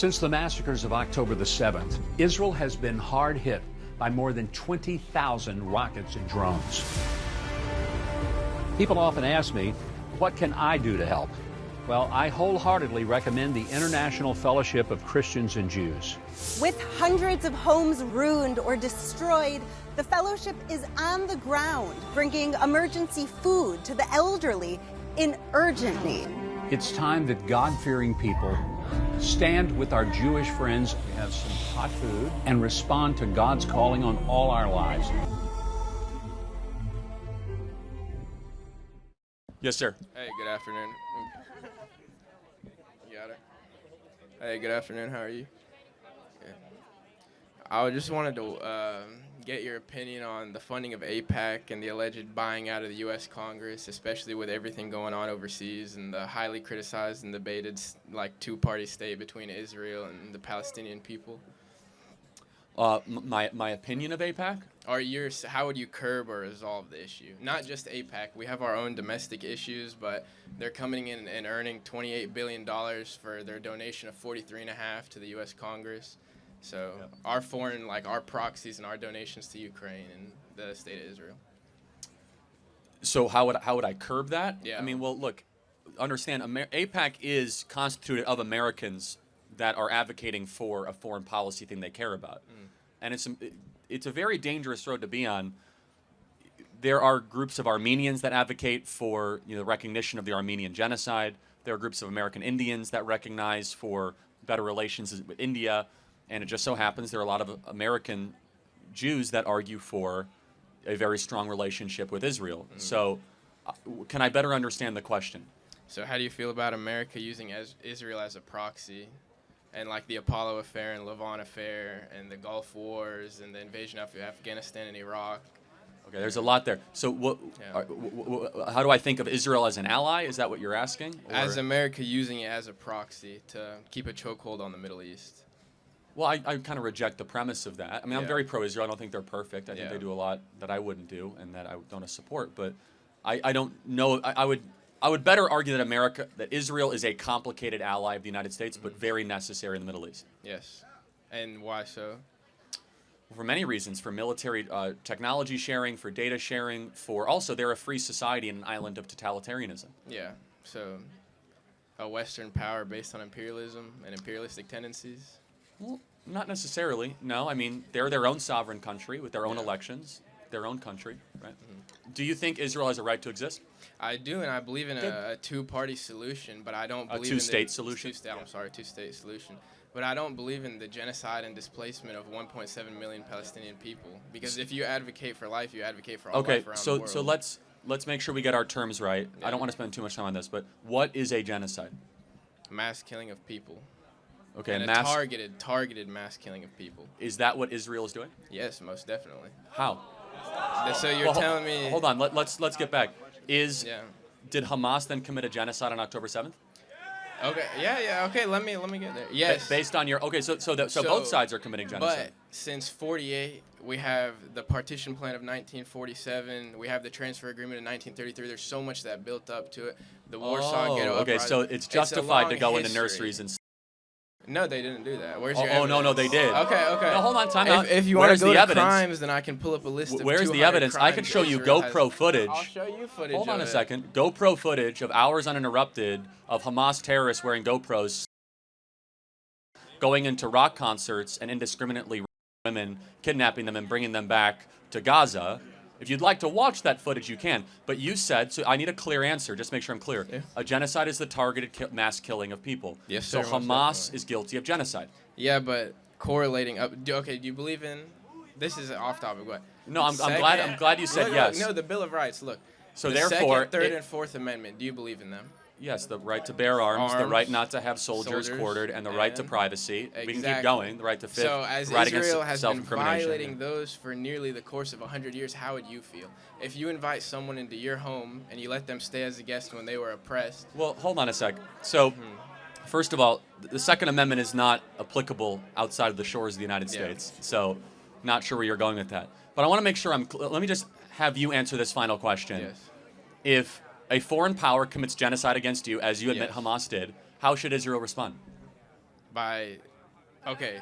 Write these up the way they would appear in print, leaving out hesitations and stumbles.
Since the massacres of October the 7th, Israel has been hard hit by more than 20,000 rockets and drones. People often ask me, what can I do to help? Well, I wholeheartedly recommend the International Fellowship of Christians and Jews. With hundreds of homes ruined or destroyed, the fellowship is on the ground, bringing emergency food to the elderly in urgent need. It's time that God-fearing people stand with our Jewish friends, have some hot food, and respond to God's calling on all our lives. Yes, sir. Hey, good afternoon. You got it? Hey, good afternoon. How are you? Yeah. I just wanted to get your opinion on the funding of AIPAC and the alleged buying out of the U.S. Congress, especially with everything going on overseas and the highly criticized and debated two-party state between Israel and the Palestinian people. My opinion of AIPAC? How would you curb or resolve the issue? Not just AIPAC. We have our own domestic issues, but they're coming in and earning $28 billion for their donation of $43.5 to the U.S. Congress. So our foreign, our proxies and our donations to Ukraine and the state of Israel. So how would I curb that? Yeah. I mean, well, look, understand, AIPAC is constituted of Americans that are advocating for a foreign policy thing they care about. And it's a very dangerous road to be on. There are groups of Armenians that advocate for the recognition of the Armenian genocide. There are groups of American Indians that recognize for better relations with India. And it just so happens there are a lot of American Jews that argue for a very strong relationship with Israel. So can I better understand the question? So how do you feel about America using Israel as a proxy? And the Apollo affair and Levant affair and the Gulf Wars and the invasion of Afghanistan and Iraq. Okay, there's a lot there. So how do I think of Israel as an ally? Is that what you're asking? Or? As America using it as a proxy to keep a chokehold on the Middle East. Well, I kind of reject the premise of that. I mean, I'm very pro-Israel. I don't think they're perfect. I think they do a lot that I wouldn't do and that I don't support. But I don't know. I would better argue that Israel is a complicated ally of the United States, but very necessary in the Middle East. Yes. And why so? For many reasons. For military technology sharing, for data sharing, for also they're a free society in an island of totalitarianism. Yeah. So a Western power based on imperialism and imperialistic tendencies? Well, not necessarily. No, I mean, they're their own sovereign country with their own elections, their own country, right? Do you think Israel has a right to exist? I do, and I believe in a two-party solution, but I don't believe in two-state solution. Two-state solution. But I don't believe in the genocide and displacement of 1.7 million Palestinian people. Because if you advocate for life, you advocate for all life around the world. So let's make sure we get our terms right. Yeah. I don't want to spend too much time on this, but what is a genocide? Mass killing of people. Okay, and a targeted mass killing of people. Is that what Israel is doing? Yes, most definitely. How? So you're telling me? Hold on. Let's get back. Did Hamas then commit a genocide on October 7th? Okay. Yeah. Okay. Let me get there. Yes. Based on your so both sides are committing genocide. But since '48, we have the partition plan of 1947. We have the transfer agreement in 1933. There's so much that built up to it. The Warsaw Ghetto Uprising. Okay. So it's justified to go into nurseries and. No, they didn't do that. Where's your evidence? No, they did. Okay. No, hold on, time out. If you want to go to crimes, then I can pull up a list of Where's the evidence? I can show you GoPro footage. I'll show you footage. Hold on a second. GoPro footage of hours uninterrupted of Hamas terrorists wearing GoPros going into rock concerts and indiscriminately women, kidnapping them and bringing them back to Gaza. If you'd like to watch that footage, you can. But you said, so I need a clear answer, just make sure I'm clear. Yeah. A genocide is the targeted mass killing of people. Yes, sir. So Hamas is guilty of genocide. Yeah, but correlating up. Okay, do you believe in? This is off topic, but no, I'm glad you said yes. No, the Bill of Rights. Look. So the therefore, Second, Third, and Fourth Amendment. Do you believe in them? Yes, the right to bear arms, the right not to have soldiers quartered, and the right to privacy. Exactly. We can keep going. The right to fifth, so as right Israel against has been violating those for nearly the course of 100 years, how would you feel? If you invite someone into your home and you let them stay as a guest when they were oppressed. Well, hold on a sec. So, first of all, the Second Amendment is not applicable outside of the shores of the United States. So, not sure where you're going with that. But I want to make sure let me just have you answer this final question. Yes. If a foreign power commits genocide against you, as you admit Hamas did, how should Israel respond? Okay.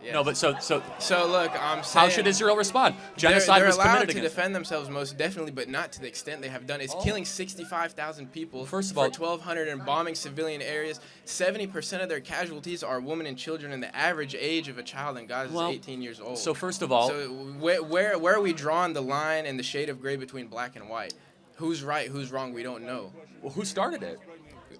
Yes. No, but so So look, I'm saying. how should Israel respond? Genocide they're was allowed committed to against them. defend themselves, most definitely, but not to the extent they have done. It's killing 65,000 people First of for all- 1,200 and bombing civilian areas. 70% of their casualties are women and children, and the average age of a child in Gaza is 18 years old. So first of all, So where are we drawing the line and the shade of gray between black and white? Who's right, who's wrong, we don't know. well, who started it?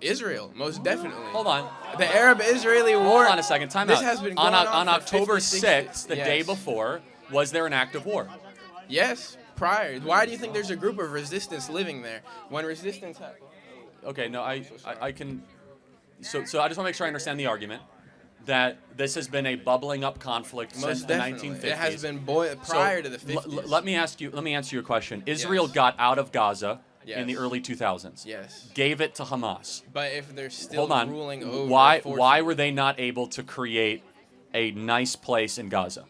Israel, most definitely. Hold on. The Arab-Israeli war. Hold on a second. Time This out. has been going on for October 50, 6th, the yes. day before, was there an act of war? Yes, prior. Why do you think there's a group of resistance living there? When resistance happened. Okay, no, I can. So I just want to make sure I understand the argument that this has been a bubbling up conflict since Most the definitely. 1950s. It has been prior to the 50s. Let me answer your question. Israel Yes. got out of Gaza in the Yes. early 2000s. Yes. Gave it to Hamas. But if they're still Hold on. ruling over, Why were they not able to create a nice place in Gaza?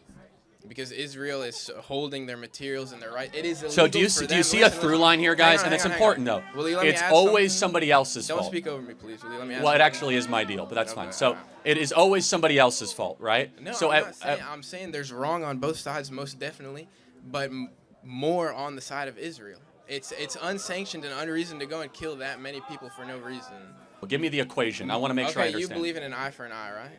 Because Israel is holding their materials and their right. It is illegal So do you for see them. a Listen, through listen. line here, guys? Hang on, And it's hang on, important hang though. on. Will you let me It's add always something? somebody else's Don't fault. speak over me, please. Will you let me ask Well, it something? actually is my deal, but that's fine. Okay, So alright. it is always somebody else's fault, right? No, so I'm saying there's wrong on both sides, most definitely, but more on the side of Israel. It's unsanctioned and unreasoned to go and kill that many people for no reason. give me the equation. I want to make sure I Okay, you understand. believe in an eye for an eye, right?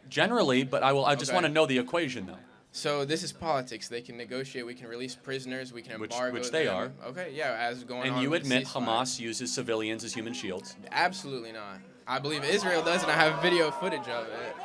Generally, but I just Okay. want to know the equation though. So this is politics. They can negotiate. We can release prisoners. We can Which embargo they them. are. Okay, yeah, as going on. And you with the admit ceasefire. Hamas uses civilians as human shields. Absolutely not. I believe Israel does, and I have video footage of it.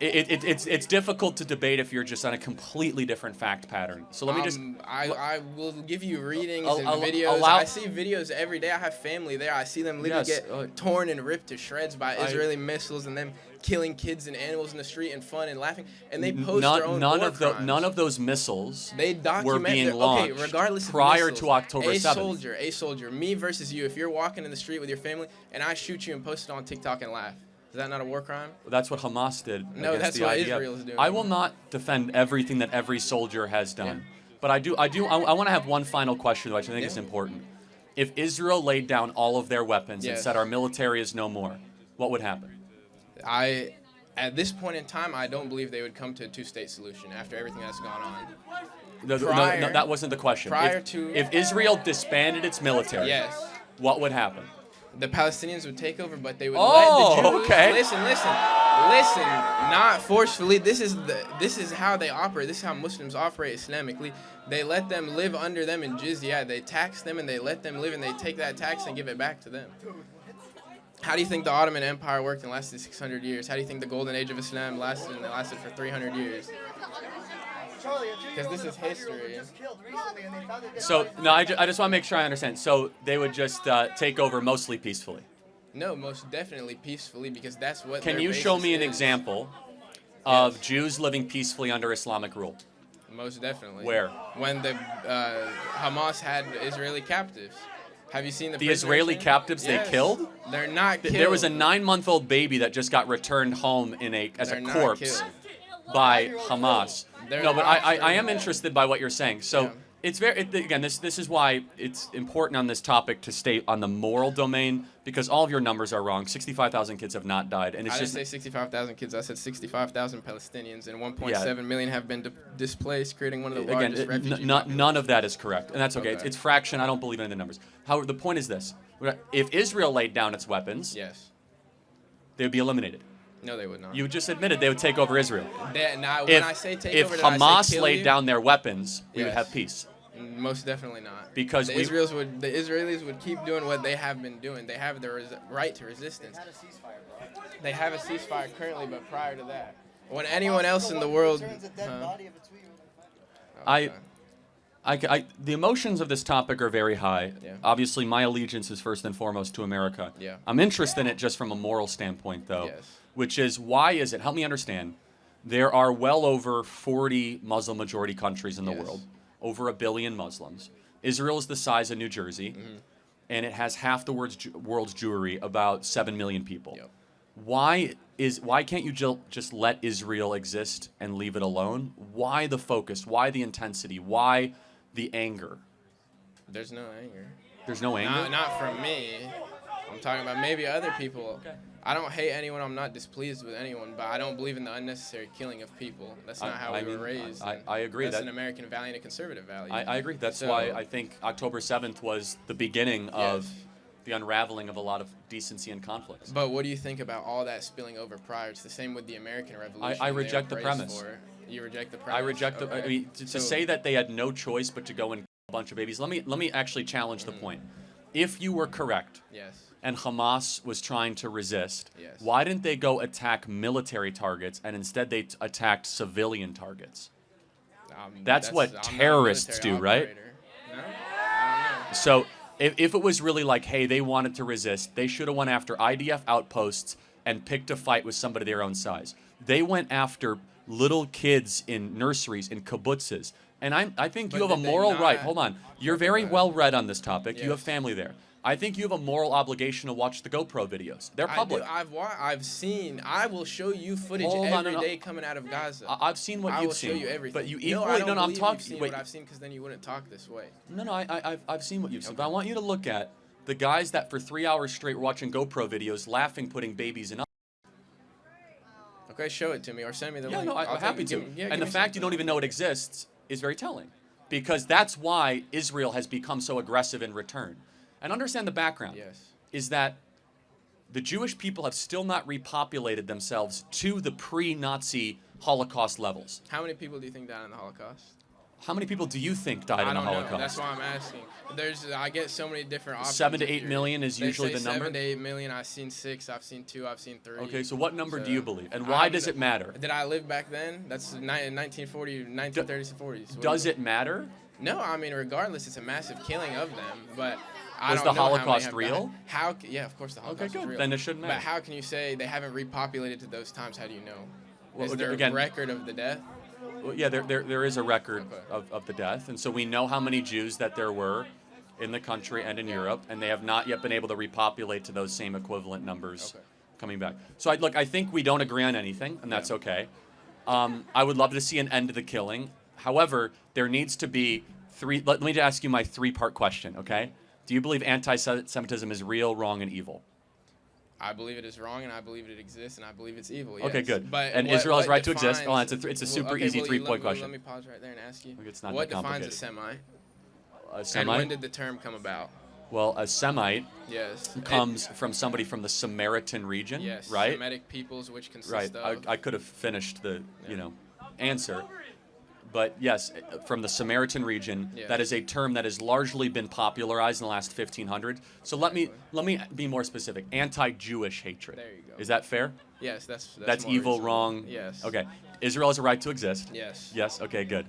It's difficult to debate if you're just on a completely different fact pattern. So let me just. I will give you readings and I'll videos. allow- I see videos every day. I have family there. I see them literally Yes, get torn and ripped to shreds by Israeli missiles, and them killing kids and animals in the street and fun and laughing. And they post their own war crimes. None of those missiles They were document being their, launched okay, regardless of prior missiles, to October a 7th. A soldier, me versus you. If you're walking in the street with your family and I shoot you and post it on TikTok and laugh, is that not a war crime? That's what Hamas did. No, against that's the what IDF. Israel is doing. I will not defend everything that every soldier has done, but I want to have one final question, which I think is important. If Israel laid down all of their weapons and Yes. said our military is no more, what would happen? At this point in time, I don't believe they would come to a two-state solution after everything that's gone on. No, that wasn't the question. prior If Israel disbanded its military, Yes. what would happen? The Palestinians would take over, but they would Oh, let the Jews. okay. Listen. Not forcefully. This is how they operate. This is how Muslims operate Islamically. They let them live under them in jizya. They tax them and they let them live, and they take that tax and give it back to them. How do you think the Ottoman Empire worked and lasted 600 years? How do you think the Golden Age of Islam lasted and it lasted for 300 years? Because this is history. So no, I just want to make sure I understand. So they would just take over mostly peacefully. No, most definitely peacefully, because that's what. Can their you show basis me an is. example of Yes. Jews living peacefully under Islamic rule? Most definitely. Where? When the Hamas had Israeli captives. Have you seen the prisoners Israeli there? captives Yes. they killed? They're not killed. There was a 9-month-old baby that just got returned home as They're a not corpse killed. by Hamas. They're No, but not I am killed. interested by what you're saying. So Yeah. it's again, this is why it's important on this topic to stay on the moral domain, because all of your numbers are wrong. 65,000 kids have not died, and it's I didn't just say 65,000 kids. I said 65,000 Palestinians, and 1.7 million have been displaced, creating one of the largest refugee none of that is correct, and that's okay. Okay. It's fraction. I don't believe in the numbers. However, the point is this: if Israel laid down its weapons, Yes. they would be eliminated. No, they would not. You just admitted they would take over Israel. Now, when If, I say take if over, did I say Hamas kill laid you? down their weapons, we would Yes. have peace. Most definitely not. Because the we- Israelis would keep doing what they have been doing. They have the right to resistance. They have a ceasefire currently, but prior to that, when anyone else in the world, the emotions of this topic are very high. Yeah. Obviously, my allegiance is first and foremost to America. Yeah. I'm interested in it just from a moral standpoint, though, Yes. which is why is it? Help me understand. There are well over 40 Muslim majority countries in the Yes. world, over 1 billion Muslims. Israel is the size of New Jersey, and it has half the world's Jewry, about 7 million people. Yep. Why can't you just let Israel exist and leave it alone? Why the focus? Why the intensity? Why the anger? there's no anger. There's no anger? Not from me. I'm talking about maybe other people. Okay. I don't hate anyone. I'm not displeased with anyone, but I don't believe in the unnecessary killing of people. That's not how we were raised. I agree. That's that, an American value and a conservative value. I agree. That's So- why I think October 7th was the beginning of Yes. the unraveling of a lot of decency and conflicts. But what do you think about all that spilling over prior? It's the same with the American Revolution. I they were reject the praised premise. for it. You reject the premise? I reject the. I Okay. mean, to So- say that they had no choice but to go and kill a bunch of babies. Let me actually challenge the point. If you were correct, Yes. and Hamas was trying to resist, Yes. why didn't they go attack military targets and instead they attacked civilian targets? That's what I'm not a terrorists military do, right? operator. No? I don't know. So if it was really like, hey, they wanted to resist, they should have went after IDF outposts and picked a fight with somebody their own size. They went after little kids in nurseries, in kibbutzes. And I think But you have a did they moral not- right. Hold on. You're very well read on this topic. You have Yes. family there. I think you have a moral obligation to watch the GoPro videos. They're public. I've seen. I will show you footage Hold on, every no, no. day coming out of Gaza. I've seen what I you've will seen. show you everything. But you no, equally I don't I'm believe talking. you've seen Wait, what I've seen because then you wouldn't talk this way. no, I've seen what you've seen. But I want you to look at the guys that for 3 hours straight were watching GoPro videos, laughing, putting babies in. Okay, show it to me or send me the Yeah, link. no, I'll I'm take happy it. to. Give me And the fact you don't even know it exists is very telling, because that's why Israel has become so aggressive in return. And understand the background. Yes. Is that the Jewish people have still not repopulated themselves to the pre-Nazi Holocaust levels. How many people do you think died in the Holocaust? How many people do you think died I in the don't know. Holocaust? That's why I'm asking. I get so many different options. 7 to of 8 theory. million is They usually say the number? 7 to 8 million. I've seen 6. I've seen 2. I've seen 3. Okay, so what number do So, you believe? And why does it matter? Did I live back then? That's in 1940, 1930s and 40s. What Does do you- it matter? No, I mean, regardless, it's a massive killing of them. But I Was don't the know how many Holocaust have real? died. How? Yeah, of course the Holocaust was good. real. Then it shouldn't matter. But how can you say they haven't repopulated to those times? How do you know? Well, Is there again- a record of the death? Well, yeah, there is a record Okay. of the death, and so we know how many Jews that there were in the country and in Europe, and they have not yet been able to repopulate to those same equivalent numbers Okay. coming back. So I think we don't agree on anything, and that's Yeah. okay. I would love to see an end to the killing. However, there needs to be three. Let me ask you my three-part question, okay? Do you believe anti-Semitism is real, wrong, and evil? I believe it is wrong, and I believe it exists, and I believe it's evil. Okay, yes. good. But And what- Israel has what right to exist? defines- Hold on, it's a super easy well, three-point question. Let me pause right there and ask you. Look, it's not What that defines a complicated. Semite? A And Semite? when did the term come about? Well, a Semite Yes. comes from somebody from the Samaritan region, Yes. right? Semitic peoples, which consist Right. of. I could have finished the, answer. But yes, from the Samaritan region, Yes. that is a term that has largely been popularized in the last 1500. So let me be more specific. Anti-Jewish hatred. There you go. Is that fair? Yes, that's That's more evil, reasonable. wrong. Yes. Okay. Israel has a right to exist. Yes. Yes. Okay. Good.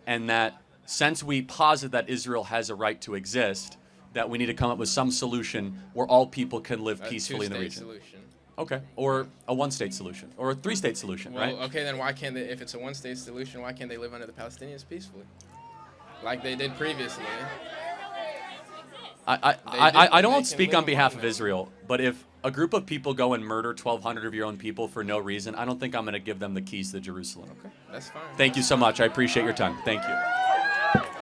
And that since we posit that Israel has a right to exist, that we need to come up with some solution where all people can live A peacefully in the two-state region. solution. Okay. Or a one-state solution, or a three-state solution, Well, right? okay, then why can't they? If it's a one-state solution, why can't they live under the Palestinians peacefully, like they did previously? I don't they want to can speak live on behalf among of them. Israel, but if a group of people go and murder 1,200 of your own people for no reason, I don't think I'm going to give them the keys to Jerusalem. Okay, that's fine. Thank you so much. I appreciate your time. Thank you.